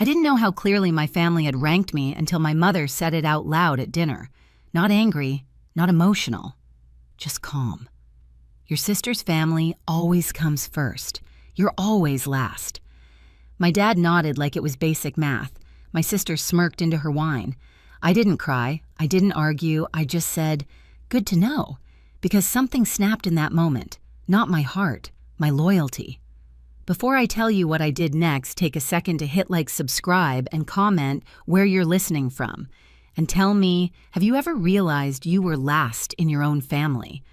I didn't know how clearly my family had ranked me until my mother said it out loud at dinner. Not angry, not emotional, just calm. Your sister's family always comes first. You're always last. My dad nodded like it was basic math. My sister smirked into her wine. I didn't cry. I didn't argue. I just said, "Good to know," because something snapped in that moment. Not my heart, my loyalty. Before I tell you what I did next, take a second to hit like, subscribe, and comment where you're listening from. And tell me, have you ever realized you were last in your own family?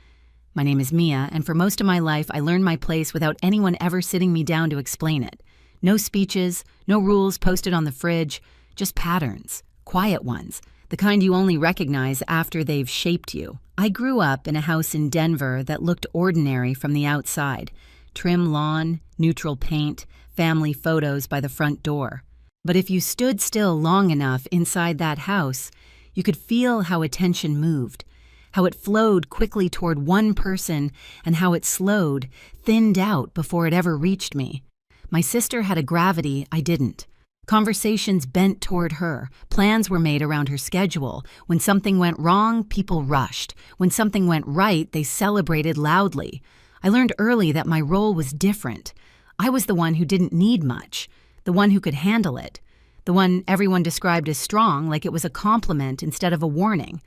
My name is Mia, and for most of my life, I learned my place without anyone ever sitting me down to explain it. No speeches, no rules posted on the fridge, just patterns, quiet ones, the kind you only recognize after they've shaped you. I grew up in a house in Denver that looked ordinary from the outside. Trim lawn, neutral paint, family photos by the front door. But if you stood still long enough inside that house, you could feel how attention moved, how it flowed quickly toward one person and how it slowed, thinned out before it ever reached me. My sister had a gravity I didn't. Conversations bent toward her. Plans were made around her schedule. When something went wrong, people rushed. When something went right, they celebrated loudly. I learned early that my role was different. I was the one who didn't need much, the one who could handle it, the one everyone described as strong, like it was a compliment instead of a warning.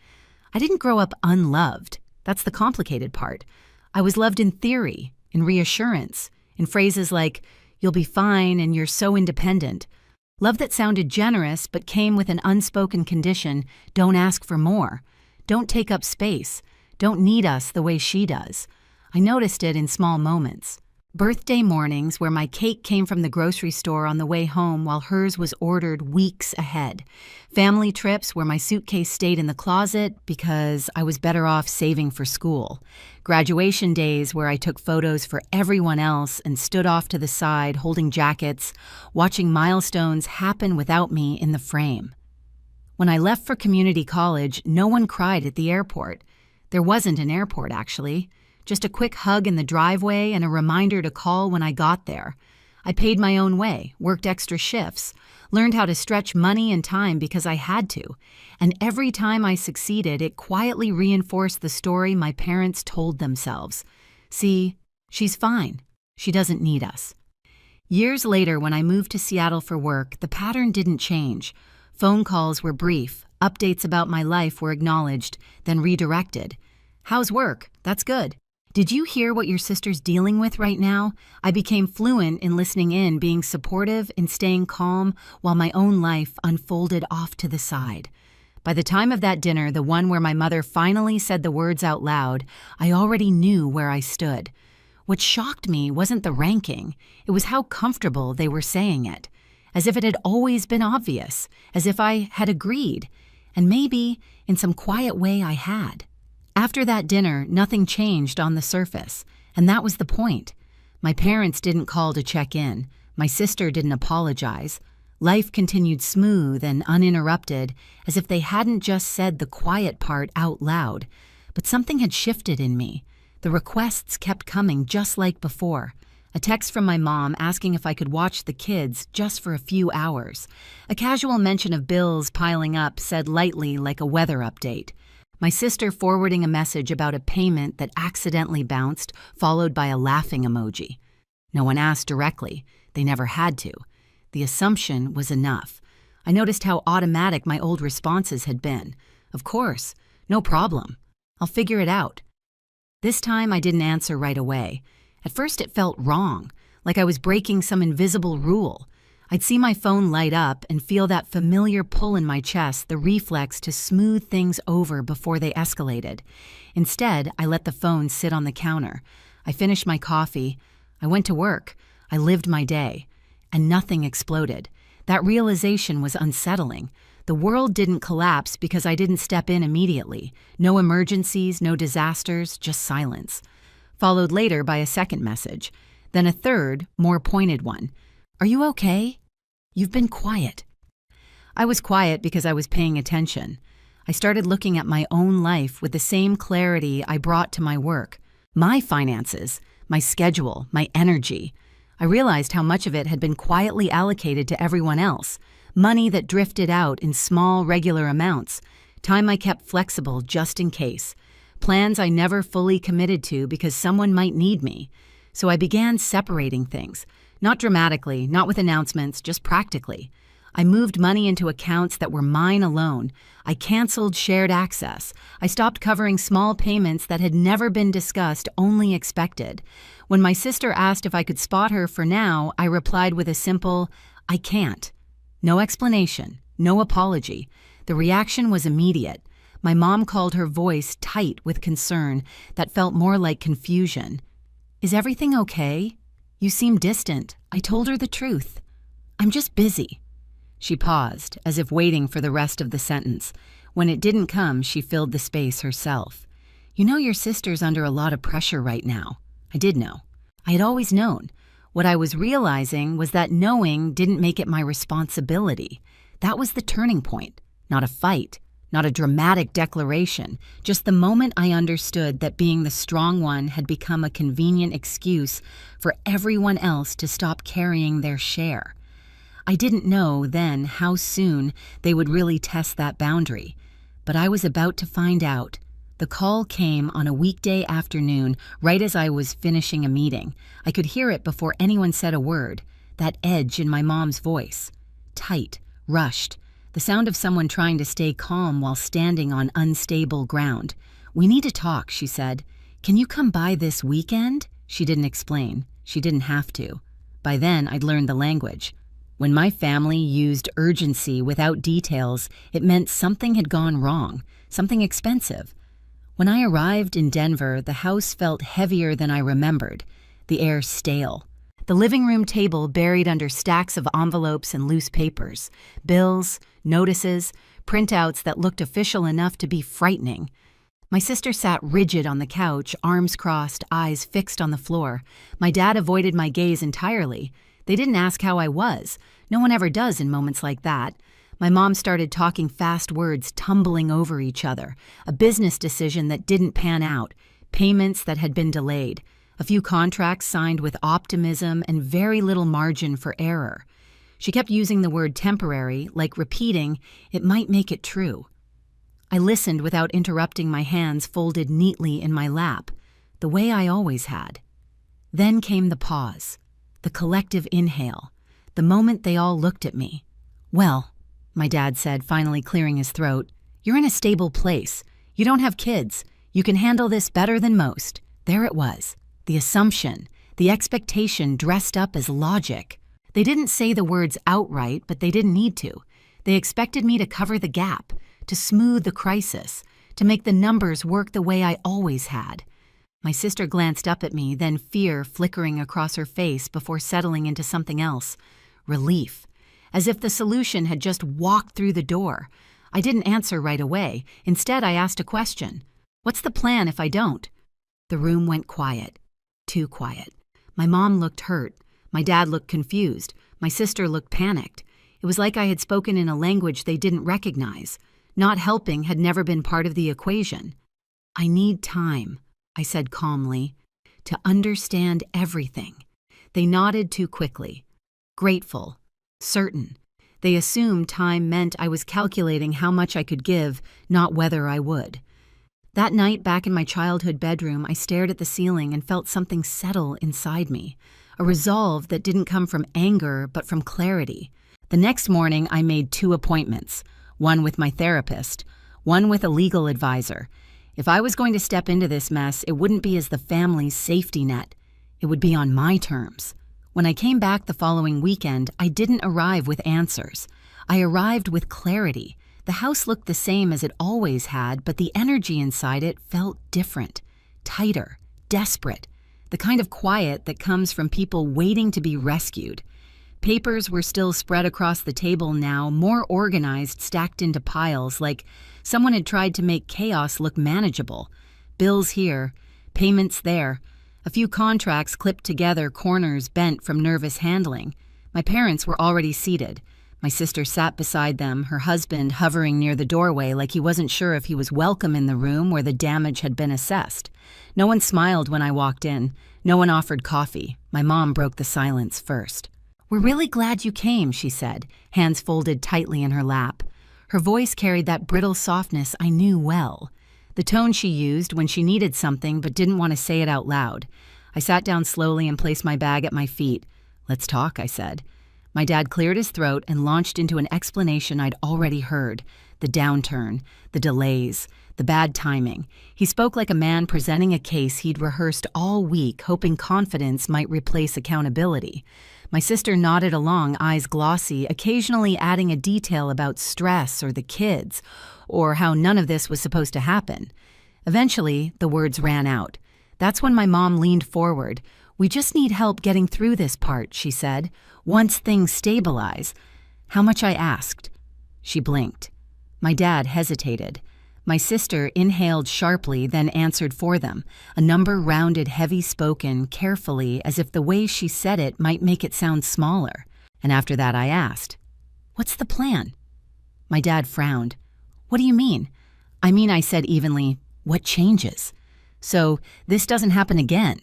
I didn't grow up unloved. That's the complicated part. I was loved in theory, in reassurance, in phrases like, "You'll be fine and you're so independent." Love that sounded generous but came with an unspoken condition: don't ask for more. Don't take up space. Don't need us the way she does. I noticed it in small moments. Birthday mornings where my cake came from the grocery store on the way home while hers was ordered weeks ahead. Family trips where my suitcase stayed in the closet because I was better off saving for school. Graduation days where I took photos for everyone else and stood off to the side holding jackets, watching milestones happen without me in the frame. When I left for community college, no one cried at the airport. There wasn't an airport, actually. Just a quick hug in the driveway and a reminder to call when I got there. I paid my own way, worked extra shifts, learned how to stretch money and time because I had to. And every time I succeeded, it quietly reinforced the story my parents told themselves. See, she's fine. She doesn't need us. Years later, when I moved to Seattle for work, the pattern didn't change. Phone calls were brief, updates about my life were acknowledged, then redirected. "How's work? That's good. Did you hear what your sister's dealing with right now?" I became fluent in listening in, being supportive, in staying calm, while my own life unfolded off to the side. By the time of that dinner, the one where my mother finally said the words out loud, I already knew where I stood. What shocked me wasn't the ranking, it was how comfortable they were saying it. As if it had always been obvious, as if I had agreed, and maybe, in some quiet way, I had. After that dinner, nothing changed on the surface, and that was the point. My parents didn't call to check in. My sister didn't apologize. Life continued smooth and uninterrupted, as if they hadn't just said the quiet part out loud. But something had shifted in me. The requests kept coming just like before. A text from my mom asking if I could watch the kids just for a few hours. A casual mention of bills piling up said lightly like a weather update. My sister forwarding a message about a payment that accidentally bounced, followed by a laughing emoji. No one asked directly. They never had to. The assumption was enough. I noticed how automatic my old responses had been. Of course. No problem. I'll figure it out. This time I didn't answer right away. At first it felt wrong, like I was breaking some invisible rule. I'd see my phone light up and feel that familiar pull in my chest, the reflex to smooth things over before they escalated. Instead, I let the phone sit on the counter. I finished my coffee. I went to work. I lived my day. And nothing exploded. That realization was unsettling. The world didn't collapse because I didn't step in immediately. No emergencies, no disasters, just silence. Followed later by a second message. Then a third, more pointed one. "Are you okay? You've been quiet." I was quiet because I was paying attention. I started looking at my own life with the same clarity I brought to my work. My finances, my schedule, my energy. I realized how much of it had been quietly allocated to everyone else, money that drifted out in small, regular amounts, time I kept flexible just in case, plans I never fully committed to because someone might need me. So I began separating things, not dramatically, not with announcements, just practically. I moved money into accounts that were mine alone. I canceled shared access. I stopped covering small payments that had never been discussed, only expected. When my sister asked if I could spot her for now, I replied with a simple, "I can't." No explanation, no apology. The reaction was immediate. My mom called her voice tight with concern that felt more like confusion. "Is everything okay? You seem distant." I told her the truth. "I'm just busy." She paused, as if waiting for the rest of the sentence. When it didn't come, she filled the space herself. "You know your sister's under a lot of pressure right now." I did know. I had always known. What I was realizing was that knowing didn't make it my responsibility. That was the turning point. Not a fight, not a dramatic declaration, just the moment I understood that being the strong one had become a convenient excuse for everyone else to stop carrying their share. I didn't know then how soon they would really test that boundary, but I was about to find out. The call came on a weekday afternoon, right as I was finishing a meeting. I could hear it before anyone said a word, that edge in my mom's voice. Tight, rushed, the sound of someone trying to stay calm while standing on unstable ground. "We need to talk," she said. "Can you come by this weekend?" She didn't explain. She didn't have to. By then, I'd learned the language. When my family used urgency without details, it meant something had gone wrong, something expensive. When I arrived in Denver, the house felt heavier than I remembered, the air stale. The living room table buried under stacks of envelopes and loose papers, bills, notices, printouts that looked official enough to be frightening. My sister sat rigid on the couch, arms crossed, eyes fixed on the floor. My dad avoided my gaze entirely. They didn't ask how I was. No one ever does in moments like that. My mom started talking fast words, tumbling over each other. A business decision that didn't pan out. Payments that had been delayed. A few contracts signed with optimism and very little margin for error. She kept using the word temporary, like repeating, "It might make it true." I listened without interrupting, my hands folded neatly in my lap, the way I always had. Then came the pause. The collective inhale, the moment they all looked at me. "Well," my dad said, finally clearing his throat, "you're in a stable place. You don't have kids. You can handle this better than most." There it was, the assumption, the expectation dressed up as logic. They didn't say the words outright, but they didn't need to. They expected me to cover the gap, to smooth the crisis, to make the numbers work the way I always had. My sister glanced up at me, then fear flickering across her face before settling into something else. Relief. As if the solution had just walked through the door. I didn't answer right away. Instead, I asked a question. "What's the plan if I don't?" The room went quiet. Too quiet. My mom looked hurt. My dad looked confused. My sister looked panicked. It was like I had spoken in a language they didn't recognize. Not helping had never been part of the equation. "I need time," I said calmly, "to understand everything." They nodded too quickly. Grateful. Certain. They assumed time meant I was calculating how much I could give, not whether I would. That night back in my childhood bedroom, I stared at the ceiling and felt something settle inside me. A resolve that didn't come from anger, but from clarity. The next morning, I made 2 appointments. One with my therapist, one with a legal advisor. If I was going to step into this mess, it wouldn't be as the family's safety net. It would be on my terms. When I came back the following weekend, I didn't arrive with answers. I arrived with clarity. The house looked the same as it always had, but the energy inside it felt different, tighter, desperate, the kind of quiet that comes from people waiting to be rescued. Papers were still spread across the table now, more organized, stacked into piles, like someone had tried to make chaos look manageable. Bills here, payments there, a few contracts clipped together, corners bent from nervous handling. My parents were already seated. My sister sat beside them, her husband hovering near the doorway like he wasn't sure if he was welcome in the room where the damage had been assessed. No one smiled when I walked in. No one offered coffee. My mom broke the silence first. "We're really glad you came," she said, hands folded tightly in her lap. Her voice carried that brittle softness I knew well. The tone she used when she needed something but didn't want to say it out loud. I sat down slowly and placed my bag at my feet. "Let's talk," I said. My dad cleared his throat and launched into an explanation I'd already heard. The downturn, the delays, the bad timing. He spoke like a man presenting a case he'd rehearsed all week, hoping confidence might replace accountability. My sister nodded along, eyes glossy, occasionally adding a detail about stress or the kids, or how none of this was supposed to happen. Eventually, the words ran out. That's when my mom leaned forward. "We just need help getting through this part," she said. "Once things stabilize." "How much?" I asked. She blinked. My dad hesitated. My sister inhaled sharply, then answered for them, a number rounded, heavy-spoken, carefully, as if the way she said it might make it sound smaller. And after that I asked, "What's the plan?" My dad frowned. "What do you mean?" I said evenly, "What changes? So this doesn't happen again."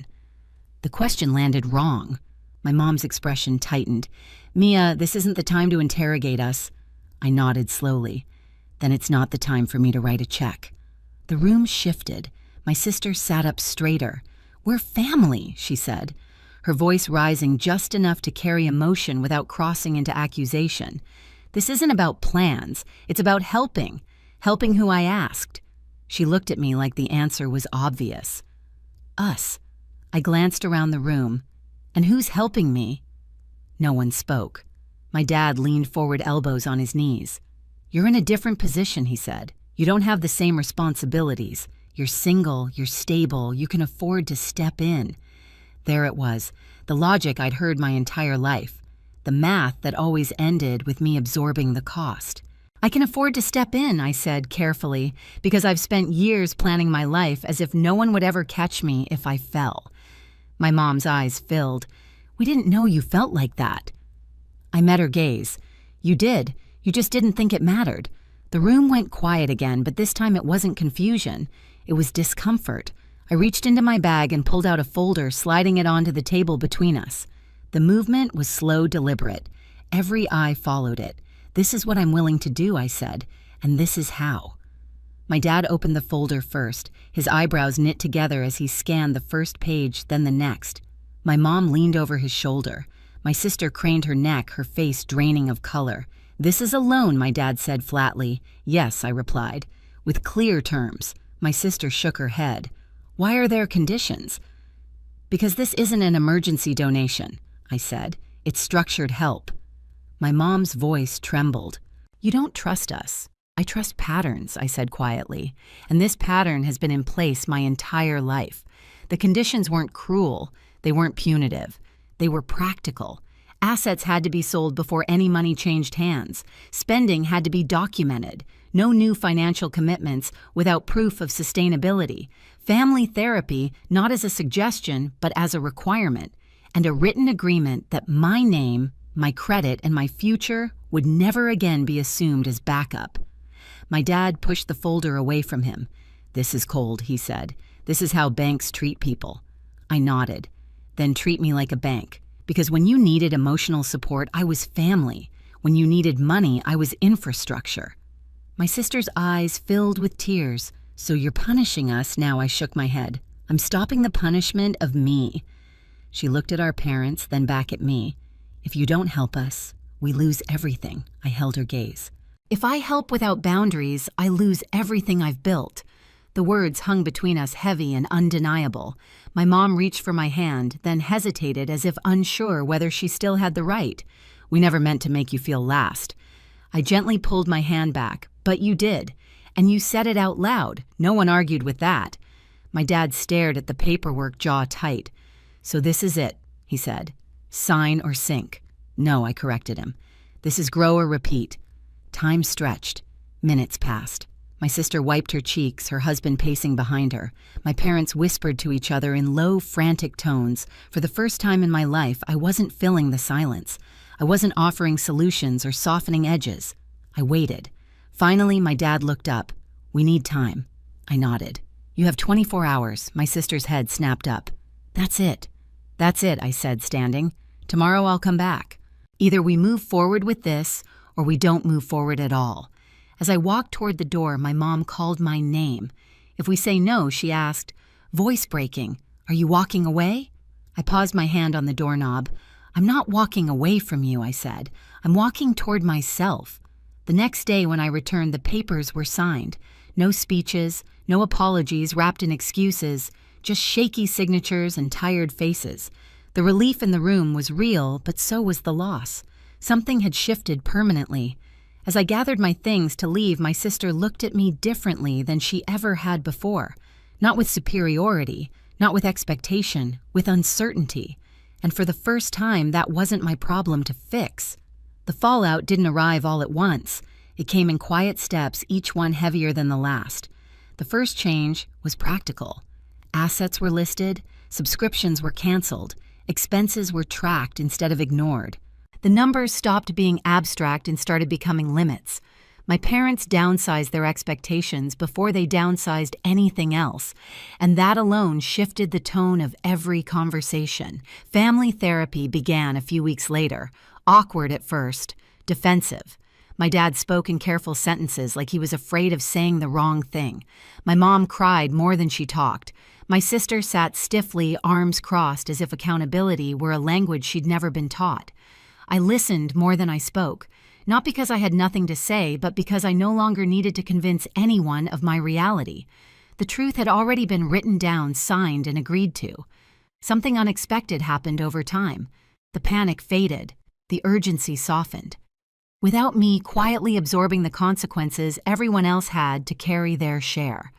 The question landed wrong. My mom's expression tightened. "Mia, this isn't the time to interrogate us." I nodded slowly. "Then it's not the time for me to write a check." The room shifted. My sister sat up straighter. "We're family," she said, her voice rising just enough to carry emotion without crossing into accusation. "This isn't about plans. It's about helping who I asked." She looked at me like the answer was obvious. "Us." I glanced around the room. "And who's helping me?" No one spoke. My dad leaned forward, elbows on his knees. "You're in a different position," he said. "You don't have the same responsibilities. You're single, you're stable, you can afford to step in." There it was, the logic I'd heard my entire life. The math that always ended with me absorbing the cost. "I can afford to step in," I said carefully, because I've spent years planning my life as if no one would ever catch me if I fell. My mom's eyes filled. "We didn't know you felt like that." I met her gaze. "You did. You just didn't think it mattered." The room went quiet again, but this time it wasn't confusion. It was discomfort. I reached into my bag and pulled out a folder, sliding it onto the table between us. The movement was slow, deliberate. Every eye followed it. "This is what I'm willing to do," I said, "and this is how." My dad opened the folder first, his eyebrows knit together as he scanned the first page, then the next. My mom leaned over his shoulder. My sister craned her neck, her face draining of color. "This is a loan," my dad said flatly. "Yes," I replied, with clear terms. My sister shook her head. "Why are there conditions?" "Because this isn't an emergency donation," I said. "It's structured help." My mom's voice trembled. "You don't trust us." "I trust patterns," I said quietly, "and this pattern has been in place my entire life. The conditions weren't cruel, they weren't punitive, they were practical. Assets had to be sold before any money changed hands. Spending had to be documented. No new financial commitments without proof of sustainability. Family therapy not as a suggestion, but as a requirement. And a written agreement that my name, my credit, and my future would never again be assumed as backup." My dad pushed the folder away from him. "This is cold," he said. "This is how banks treat people." I nodded. "Then treat me like a bank. Because when you needed emotional support, I was family. When you needed money, I was infrastructure." My sister's eyes filled with tears. "So you're punishing us now?" I shook my head. "I'm stopping the punishment of me." She looked at our parents, then back at me. "If you don't help us, we lose everything." I held her gaze. "If I help without boundaries, I lose everything I've built." The words hung between us heavy and undeniable. My mom reached for my hand, then hesitated as if unsure whether she still had the right. "We never meant to make you feel last." I gently pulled my hand back. "But you did. And you said it out loud. No one argued with that." My dad stared at the paperwork, jaw tight. "So this is it," he said. "Sign or sink." "No," I corrected him. "This is grow or repeat." Time stretched. Minutes passed. My sister wiped her cheeks, her husband pacing behind her. My parents whispered to each other in low, frantic tones. For the first time in my life, I wasn't filling the silence. I wasn't offering solutions or softening edges. I waited. Finally, my dad looked up. "We need time." I nodded. "You have 24 hours. My sister's head snapped up. That's it. That's it, I said, standing. Tomorrow I'll come back. Either we move forward with this, or we don't move forward at all. As I walked toward the door, my mom called my name. If we say no, she asked, voice breaking, are you walking away? I paused my hand on the doorknob. I'm not walking away from you, I said. I'm walking toward myself. The next day when I returned, the papers were signed. No speeches, no apologies wrapped in excuses, just shaky signatures and tired faces. The relief in the room was real, but so was the loss. Something had shifted permanently. As I gathered my things to leave, my sister looked at me differently than she ever had before. Not with superiority, not with expectation, with uncertainty. And for the first time, that wasn't my problem to fix. The fallout didn't arrive all at once. It came in quiet steps, each one heavier than the last. The first change was practical. Assets were listed, subscriptions were canceled, expenses were tracked instead of ignored. The numbers stopped being abstract and started becoming limits. My parents downsized their expectations before they downsized anything else, and that alone shifted the tone of every conversation. Family therapy began a few weeks later, awkward at first, defensive. My dad spoke in careful sentences like he was afraid of saying the wrong thing. My mom cried more than she talked. My sister sat stiffly, arms crossed, as if accountability were a language she'd never been taught. I listened more than I spoke. Not because I had nothing to say, but because I no longer needed to convince anyone of my reality. The truth had already been written down, signed, and agreed to. Something unexpected happened over time. The panic faded. The urgency softened. Without me quietly absorbing the consequences, everyone else had to carry their share.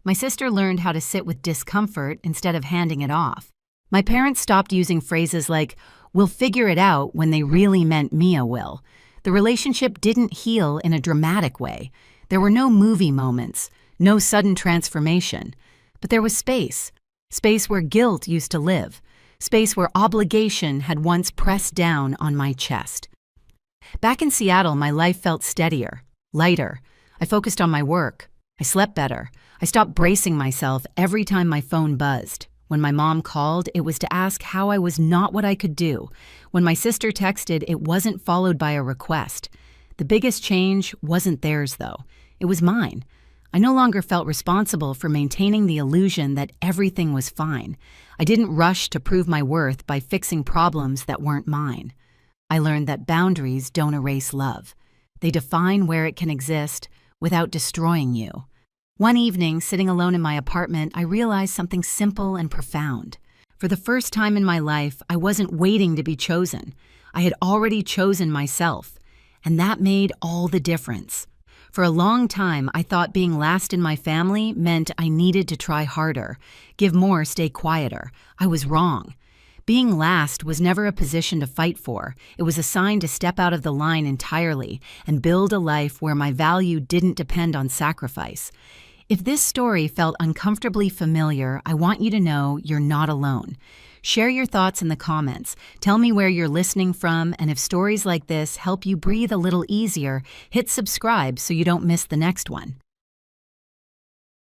My sister learned how to sit with discomfort instead of handing it off. My parents stopped using phrases like, "We'll figure it out," when they really meant Mia will. The relationship didn't heal in a dramatic way. There were no movie moments, no sudden transformation. But there was space. Space where guilt used to live. Space where obligation had once pressed down on my chest. Back in Seattle, my life felt steadier, lighter. I focused on my work. I slept better. I stopped bracing myself every time my phone buzzed. When my mom called, it was to ask how I was not what I could do. When my sister texted, it wasn't followed by a request. The biggest change wasn't theirs, though. It was mine. I no longer felt responsible for maintaining the illusion that everything was fine. I didn't rush to prove my worth by fixing problems that weren't mine. I learned that boundaries don't erase love. They define where it can exist without destroying you. One evening, sitting alone in my apartment, I realized something simple and profound. For the first time in my life, I wasn't waiting to be chosen. I had already chosen myself, and that made all the difference. For a long time, I thought being last in my family meant I needed to try harder, give more, stay quieter. I was wrong. Being last was never a position to fight for. It was a sign to step out of the line entirely and build a life where my value didn't depend on sacrifice. If this story felt uncomfortably familiar, I want you to know you're not alone. Share your thoughts in the comments. Tell me where you're listening from, and if stories like this help you breathe a little easier, hit subscribe so you don't miss the next one.